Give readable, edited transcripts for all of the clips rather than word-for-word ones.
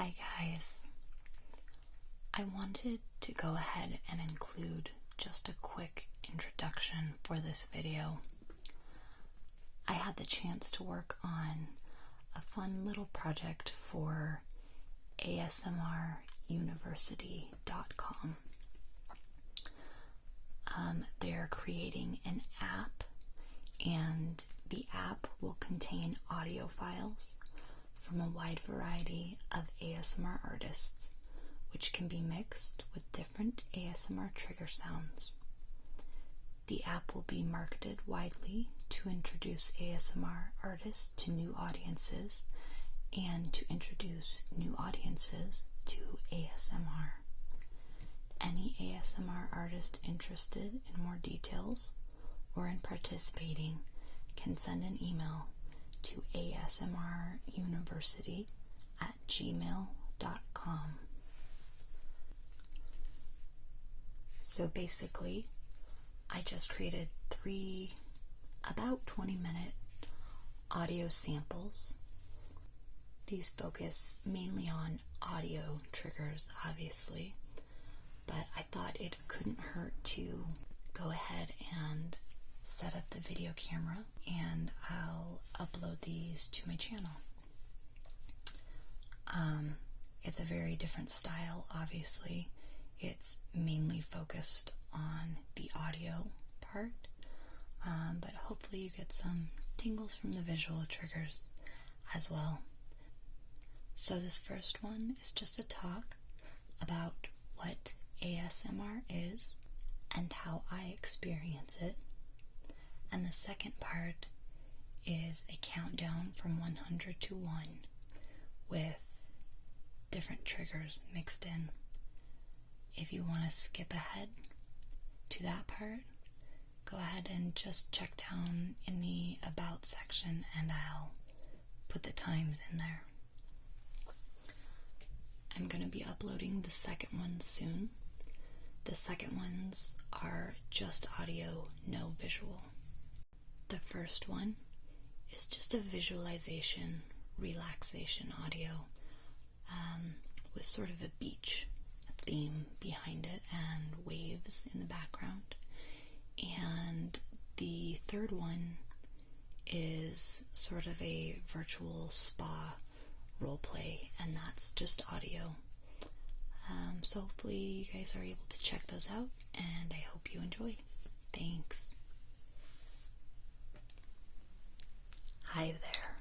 Hi guys. I wanted to go ahead and include just a quick introduction for this video. I had the chance to work on a fun little project for ASMRuniversity.com. They're creating an app, and the app will contain audio files from a wide variety of ASMR artists, which can be mixed with different ASMR trigger sounds. The app will be marketed widely to introduce ASMR artists to new audiences and to introduce new audiences to ASMR. Any ASMR artist interested in more details or in participating can send an email to asmruniversity@gmail.com. So basically, I just created 3 about 20-minute audio samples. These focus mainly on audio triggers, obviously, but I thought it couldn't hurt to go ahead and set up the video camera, and I'll upload these to my channel. It's a very different style, obviously. It's mainly focused on the audio part, but hopefully you get some tingles from the visual triggers as well. So this first one is just a talk about what ASMR is and how I experience it. And the second part is a countdown from 100 to 1 with different triggers mixed in. If you want to skip ahead to that part, go ahead and just check down in the About section and I'll put the times in there. I'm going to be uploading the second one soon. The second ones are just audio, no visual. The first one is just a visualization, relaxation audio with sort of a beach theme behind it and waves in the background. And the third one is sort of a virtual spa roleplay, and that's just audio. So hopefully you guys are able to check those out, and I hope you enjoy. Thanks. Hi there.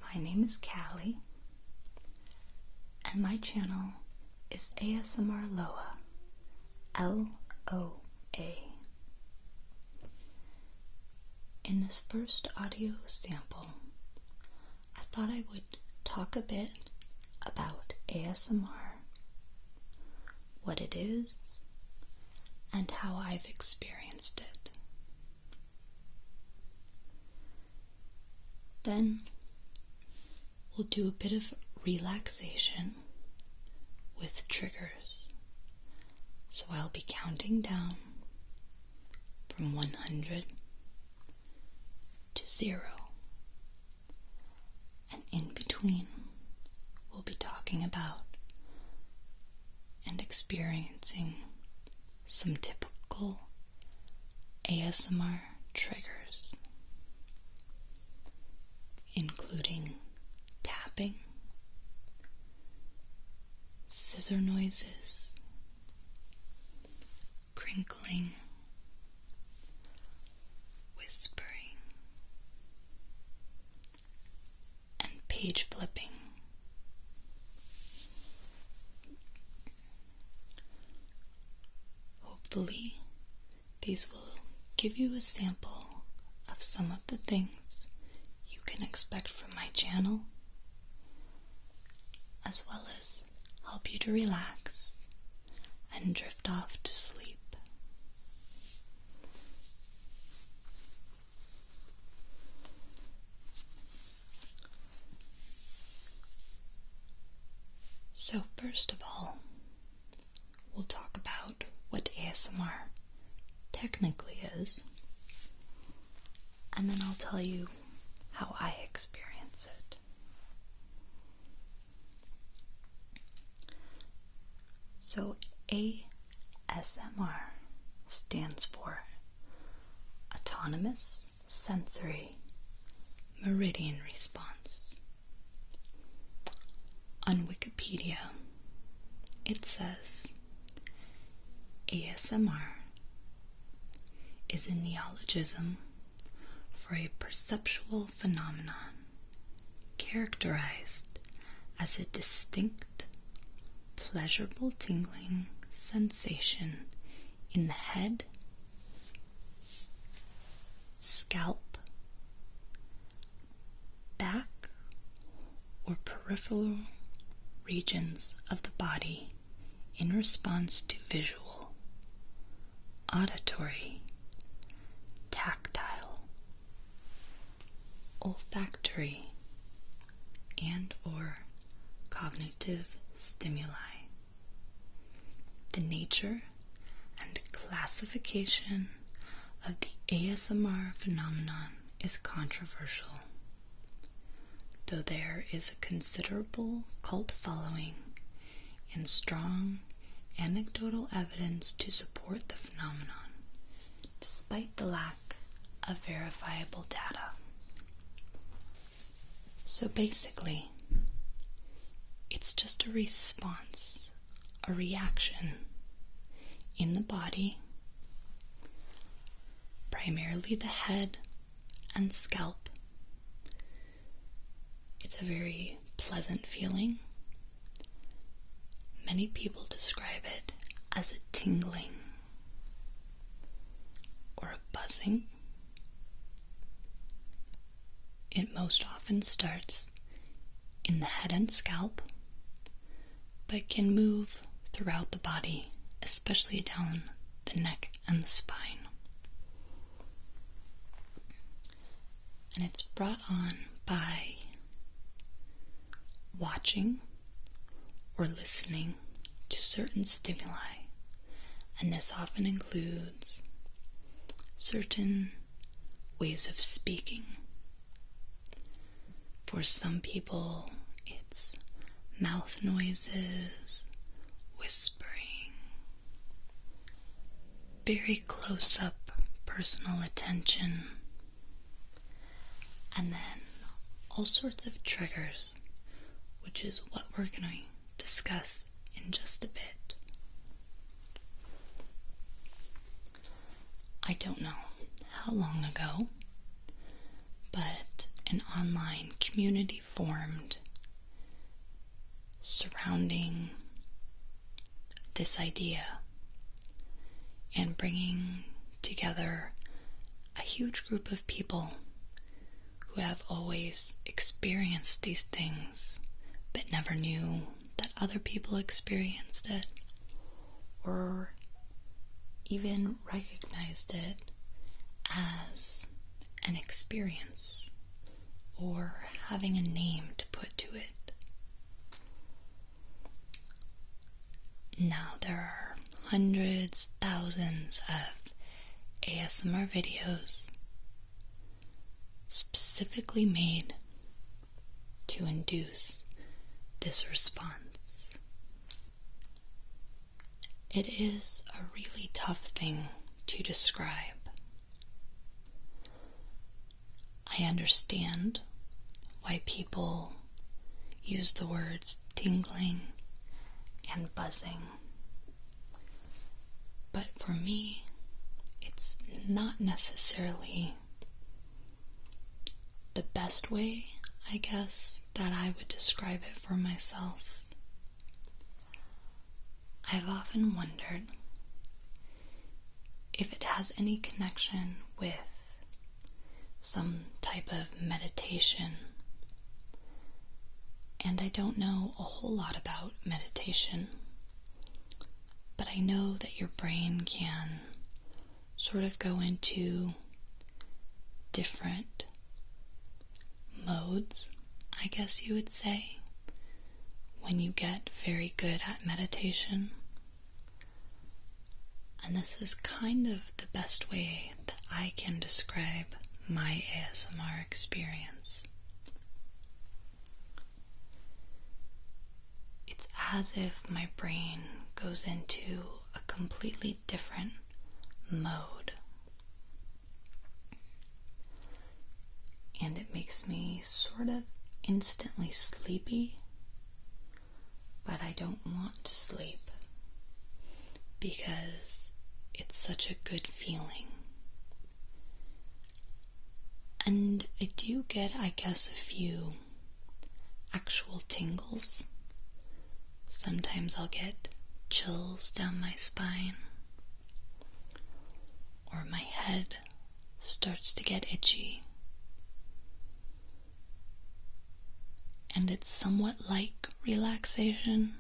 My name is Callie, and my channel is ASMR Loa, L-O-A. In this first audio sample, I thought I would talk a bit about ASMR, what it is, and how I've experienced it. Then we'll do a bit of relaxation with triggers. So I'll be counting down from 100 to 0. And in between, we'll be talking about and experiencing some typical ASMR triggers, including tapping, scissor noises, crinkling, whispering, and page flipping. Hopefully, these will give you a sample of some of the things you can expect from my channel, as well as help you to relax and drift off to sleep. So first of all, we'll talk about what ASMR technically is, and then I'll tell you how I experience it. So ASMR stands for Autonomous Sensory Meridian Response. On Wikipedia, it says ASMR is a neologism for a perceptual phenomenon characterized as a distinct, pleasurable tingling sensation in the head, scalp, back, or peripheral regions of the body in response to visual, auditory, tactile, olfactory, and/or cognitive stimuli. The nature and classification of the ASMR phenomenon is controversial, though there is a considerable cult following and strong anecdotal evidence to support the phenomenon, despite the lack of verifiable data. So basically, it's just a response, a reaction in the body, primarily the head and scalp. It's a very pleasant feeling. Many people describe it as a tingling or a buzzing. It most often starts in the head and scalp, but can move throughout the body, especially down the neck and the spine. And it's brought on by watching or listening to certain stimuli, and this often includes certain ways of speaking. For some people, it's mouth noises, whispering, very close-up personal attention, and then all sorts of triggers, which is what we're going to discuss in just a bit. I don't know how long ago, but an online community formed surrounding this idea and bringing together a huge group of people who have always experienced these things but never knew that other people experienced it or even recognized it as an experience or having a name to put to it. Now there are hundreds, thousands of ASMR videos specifically made to induce this response. It is a really tough thing to describe. I understand why people use the words tingling and buzzing, but for me, it's not necessarily the best way, I guess, that I would describe it for myself. I've often wondered if it has any connection with some type of meditation. And I don't know a whole lot about meditation, but I know that your brain can sort of go into different modes, I guess you would say, when you get very good at meditation. And this is kind of the best way that I can describe my ASMR experience. It's as if my brain goes into a completely different mode. And it makes me sort of instantly sleepy, but I don't want to sleep because it's such a good feeling. And I do get, I guess, a few actual tingles. Sometimes I'll get chills down my spine, or my head starts to get itchy. And it's somewhat like relaxation,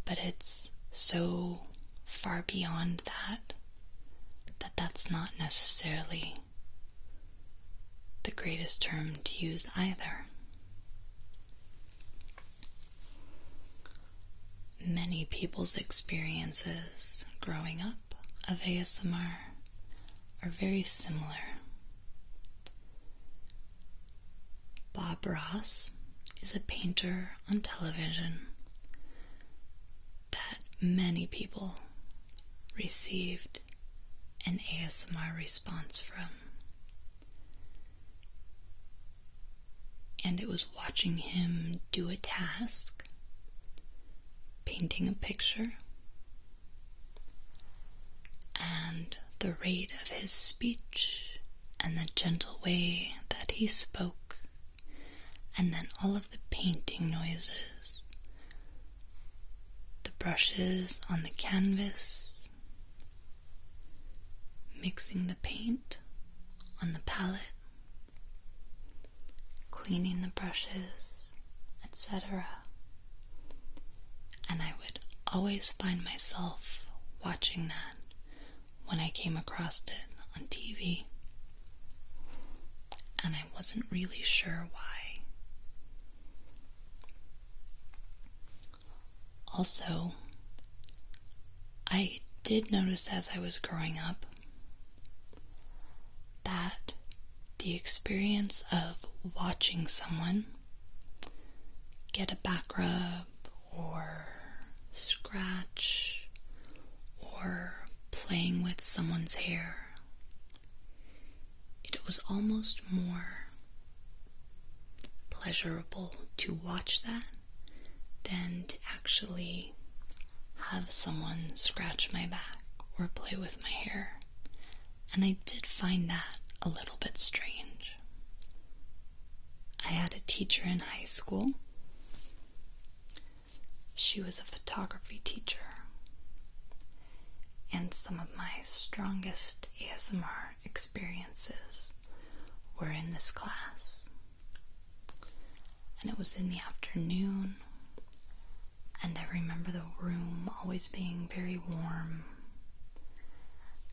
but it's so far beyond that that's not necessarily the greatest term to use either. Many people's experiences growing up of ASMR are very similar. Bob Ross is a painter on television that many people received an ASMR response from. And it was watching him do a task, painting a picture, and the rate of his speech and the gentle way that he spoke, and then all of the painting noises, the brushes on the canvas, mixing the paint on the palette, cleaning the brushes, etc. And I would always find myself watching that when I came across it on TV, and I wasn't really sure why. Also, I did notice as I was growing up that the experience of watching someone get a back rub or scratch or playing with someone's hair, it was almost more pleasurable to watch that than to actually have someone scratch my back or play with my hair. And I did find that a little bit strange. I had a teacher in high school. She was a photography teacher, and some of my strongest ASMR experiences were in this class. And it was in the afternoon, and I remember the room always being very warm,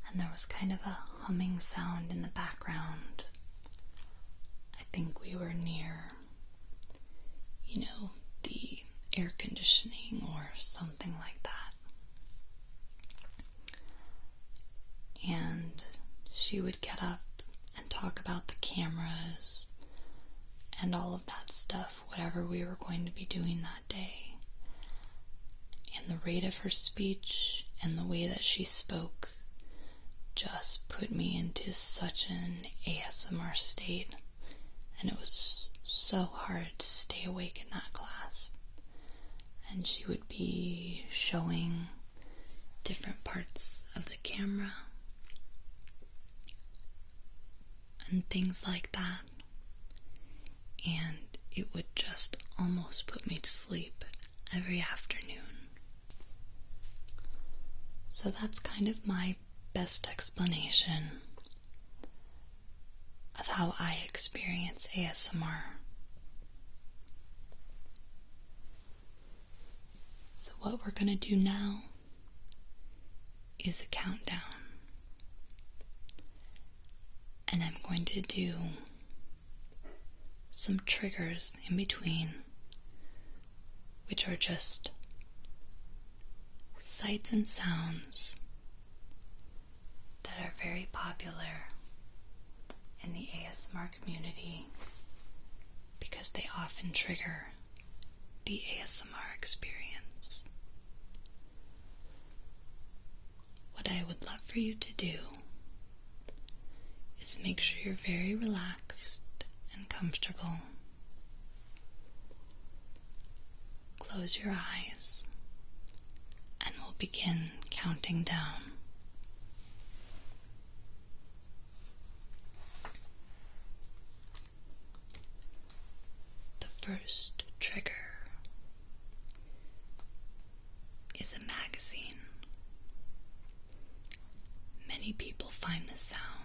and there was kind of a humming sound in the background. I think we were near, the air conditioning or something like that. And she would get up and talk about the cameras and all of that stuff, whatever we were going to be doing that day. And the rate of her speech and the way that she spoke just put me into such an ASMR state, and it was so hard to stay awake in that class. And she would be showing different parts of the camera and things like that, and it would just almost put me to sleep every afternoon. So that's kind of my best explanation of how I experience ASMR. So what we're going to do now is a countdown. And I'm going to do some triggers in between, which are just sights and sounds that are very popular in the ASMR community because they often trigger the ASMR experience. what I would love for you to do is make sure you're very relaxed and comfortable. Close your eyes and we'll begin counting down. The first trigger is a magazine. Many people find the sound